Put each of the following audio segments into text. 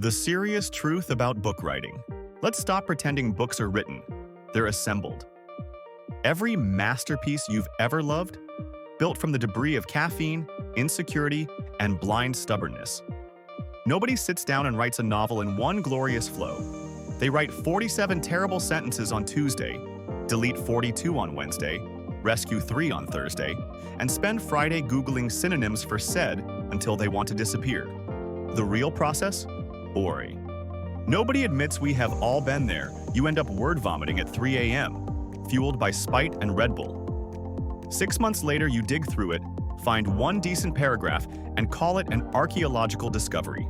The serious truth about book writing. Let's stop pretending books are written. They're assembled. Every masterpiece you've ever loved, built from the debris of caffeine, insecurity, and blind stubbornness. Nobody sits down and writes a novel in one glorious flow. They write 47 terrible sentences on Tuesday, delete 42 on Wednesday, rescue 3 on Thursday, and spend Friday Googling synonyms for said until they want to disappear. The real process? Boring. Nobody admits we have all been there. You end up word vomiting at 3 a.m., fueled by spite and Red Bull. 6 months later, you dig through it, find one decent paragraph, and call it an archaeological discovery.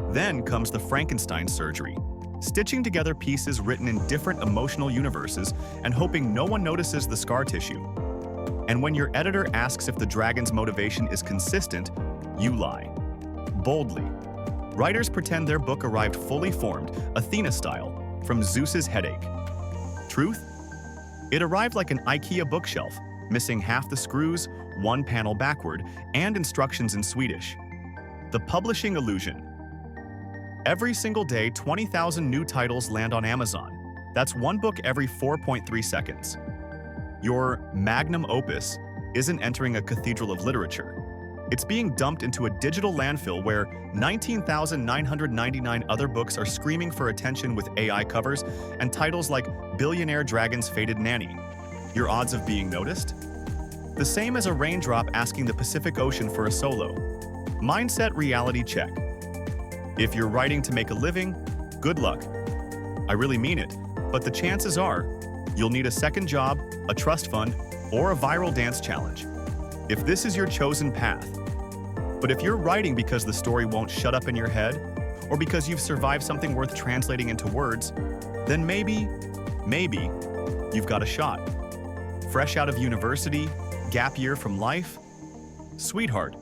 Then comes the Frankenstein surgery, stitching together pieces written in different emotional universes and hoping no one notices the scar tissue. And when your editor asks if the dragon's motivation is consistent, you lie. Boldly. Writers pretend their book arrived fully formed, Athena-style, from Zeus's headache. Truth? It arrived like an IKEA bookshelf, missing half the screws, one panel backward, and instructions in Swedish. The publishing illusion. Every single day, 20,000 new titles land on Amazon. That's one book every 4.3 seconds. Your magnum opus isn't entering a cathedral of literature. It's being dumped into a digital landfill where 19,999 other books are screaming for attention with AI covers and titles like Billionaire Dragon's Fated Nanny. Your odds of being noticed? The same as a raindrop asking the Pacific Ocean for a solo. Mindset reality check. If you're writing to make a living, good luck. I really mean it, but the chances are you'll need a second job, a trust fund, or a viral dance challenge. If this is your chosen path. But if you're writing because the story won't shut up in your head, or because you've survived something worth translating into words, then maybe you've got a shot. Fresh out of university, gap year from life? Sweetheart,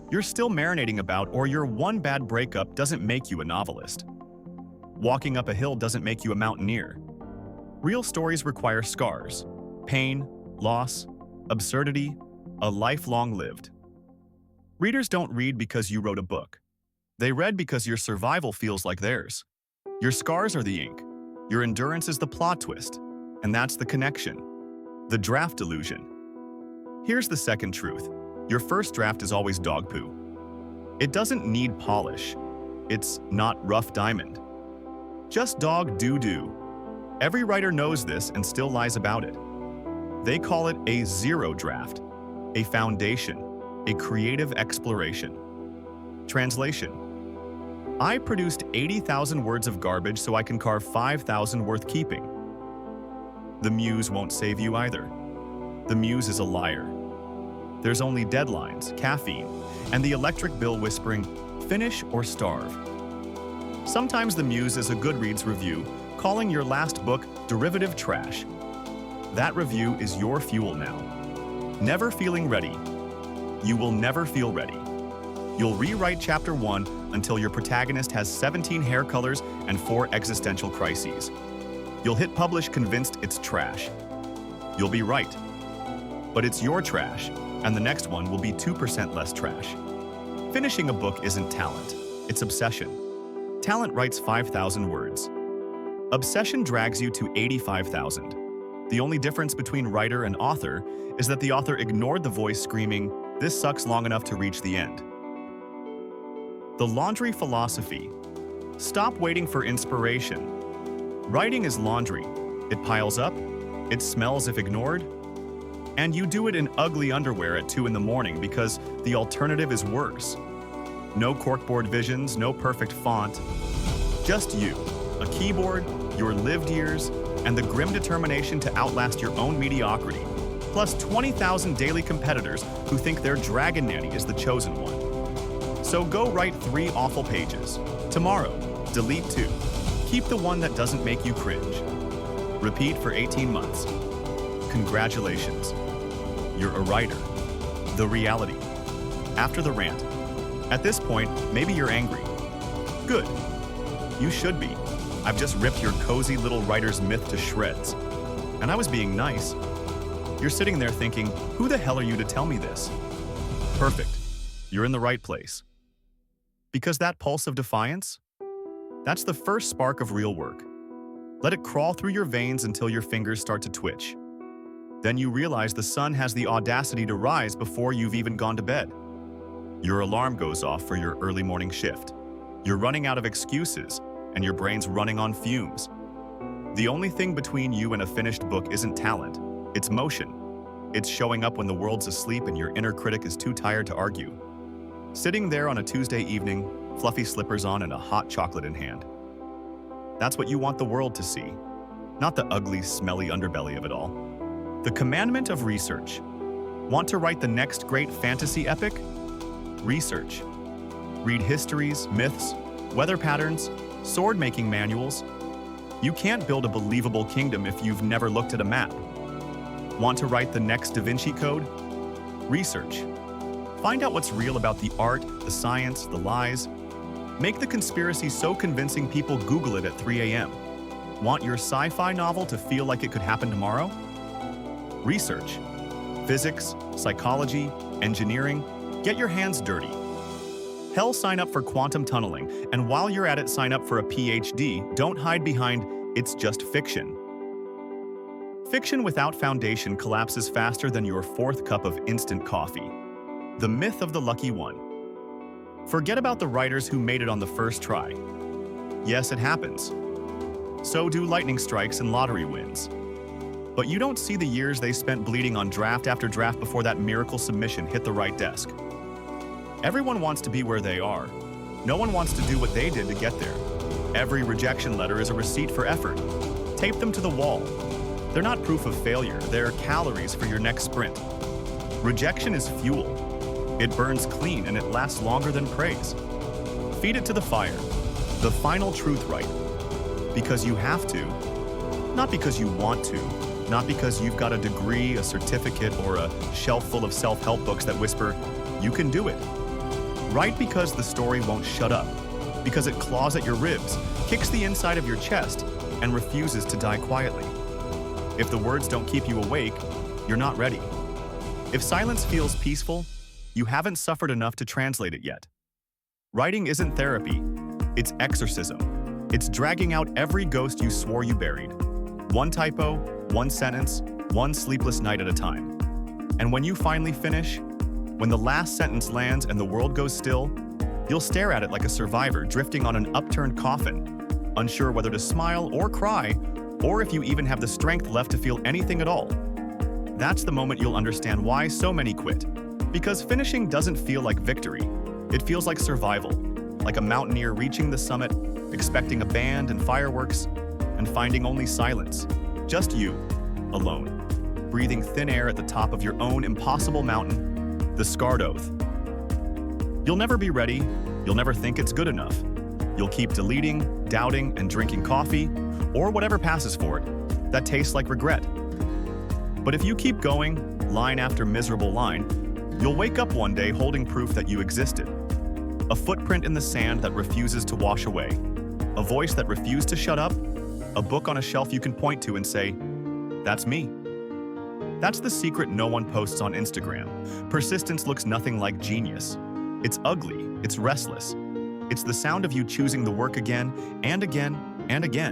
you're still marinating about, or your one bad breakup doesn't make you a novelist. Walking up a hill doesn't make you a mountaineer. Real stories require scars, pain, loss, absurdity, a lifelong lived. Readers don't read because you wrote a book. They read because your survival feels like theirs. Your scars are the ink. Your endurance is the plot twist. And that's the connection. The draft illusion. Here's the second truth. Your first draft is always dog poo. It doesn't need polish. It's not rough diamond. Just dog doo-doo. Every writer knows this and still lies about it. They call it a zero draft, a foundation, a creative exploration. Translation. I produced 80,000 words of garbage so I can carve 5,000 worth keeping. The muse won't save you either. The muse is a liar. There's only deadlines, caffeine, and the electric bill whispering, finish or starve. Sometimes the muse is a Goodreads review calling your last book derivative trash. That review is your fuel now. Never feeling ready. You will never feel ready. You'll rewrite chapter 1 until your protagonist has 17 hair colors and 4 existential crises. You'll hit publish convinced it's trash. You'll be right. But it's your trash, and the next one will be 2% less trash. Finishing a book isn't talent, it's obsession. Talent writes 5,000 words. Obsession drags you to 85,000. The only difference between writer and author is that the author ignored the voice screaming, "This sucks," long enough to reach the end. The laundry philosophy. Stop waiting for inspiration. Writing is laundry. It piles up, it smells if ignored, and you do it in ugly underwear at 2 in the morning because the alternative is worse. No corkboard visions, no perfect font. Just you, a keyboard, your lived years, and the grim determination to outlast your own mediocrity, plus 20,000 daily competitors who think their dragon nanny is the chosen one. So go write 3 awful pages. Tomorrow, delete 2. Keep the one that doesn't make you cringe. Repeat for 18 months. Congratulations. You're a writer. The reality. After the rant. At this point, maybe you're angry. Good. You should be. I've just ripped your cozy little writer's myth to shreds. And I was being nice. You're sitting there thinking, who the hell are you to tell me this? Perfect. You're in the right place. Because that pulse of defiance? That's the first spark of real work. Let it crawl through your veins until your fingers start to twitch. Then you realize the sun has the audacity to rise before you've even gone to bed. Your alarm goes off for your early morning shift. You're running out of excuses, and your brain's running on fumes. The only thing between you and a finished book isn't talent, it's motion. It's showing up when the world's asleep and your inner critic is too tired to argue. Sitting there on a Tuesday evening, fluffy slippers on and a hot chocolate in hand. That's what you want the world to see, not the ugly, smelly underbelly of it all. The commandment of research. Want to write the next great fantasy epic? Research. Read histories, myths, weather patterns, sword-making manuals. You can't build a believable kingdom if you've never looked at a map. Want to write the next Da Vinci Code? Research. Find out what's real about the art, the science, the lies. Make the conspiracy so convincing people Google it at 3 a.m. Want your sci-fi novel to feel like it could happen tomorrow? Research. Physics, psychology, engineering. Get your hands dirty. Hell, sign up for quantum tunneling, and while you're at it, sign up for a PhD. Don't hide behind, it's just fiction. Fiction without foundation collapses faster than your fourth cup of instant coffee. The myth of the lucky one. Forget about the writers who made it on the first try. Yes, it happens. So do lightning strikes and lottery wins. But you don't see the years they spent bleeding on draft after draft before that miracle submission hit the right desk. Everyone wants to be where they are. No one wants to do what they did to get there. Every rejection letter is a receipt for effort. Tape them to the wall. They're not proof of failure, they're calories for your next sprint. Rejection is fuel. It burns clean and it lasts longer than praise. Feed it to the fire. The final truth right. Because you have to. Not because you want to. Not because you've got a degree, a certificate, or a shelf full of self-help books that whisper, you can do it. Write because the story won't shut up. Because it claws at your ribs, kicks the inside of your chest, and refuses to die quietly. If the words don't keep you awake, you're not ready. If silence feels peaceful, you haven't suffered enough to translate it yet. Writing isn't therapy, it's exorcism. It's dragging out every ghost you swore you buried. One typo, one sentence, one sleepless night at a time. And when you finally finish, when the last sentence lands and the world goes still, you'll stare at it like a survivor drifting on an upturned coffin, unsure whether to smile or cry, or if you even have the strength left to feel anything at all. That's the moment you'll understand why so many quit. Because finishing doesn't feel like victory. It feels like survival, like a mountaineer reaching the summit, expecting a band and fireworks, and finding only silence. Just you, alone, breathing thin air at the top of your own impossible mountain, the scarred oath. You'll never be ready, you'll never think it's good enough. You'll keep deleting, doubting, and drinking coffee, or whatever passes for it, that tastes like regret. But if you keep going, line after miserable line, you'll wake up one day holding proof that you existed. A footprint in the sand that refuses to wash away. A voice that refused to shut up. A book on a shelf you can point to and say, that's me. That's the secret no one posts on Instagram. Persistence looks nothing like genius. It's ugly, it's restless. It's the sound of you choosing the work again and again and again.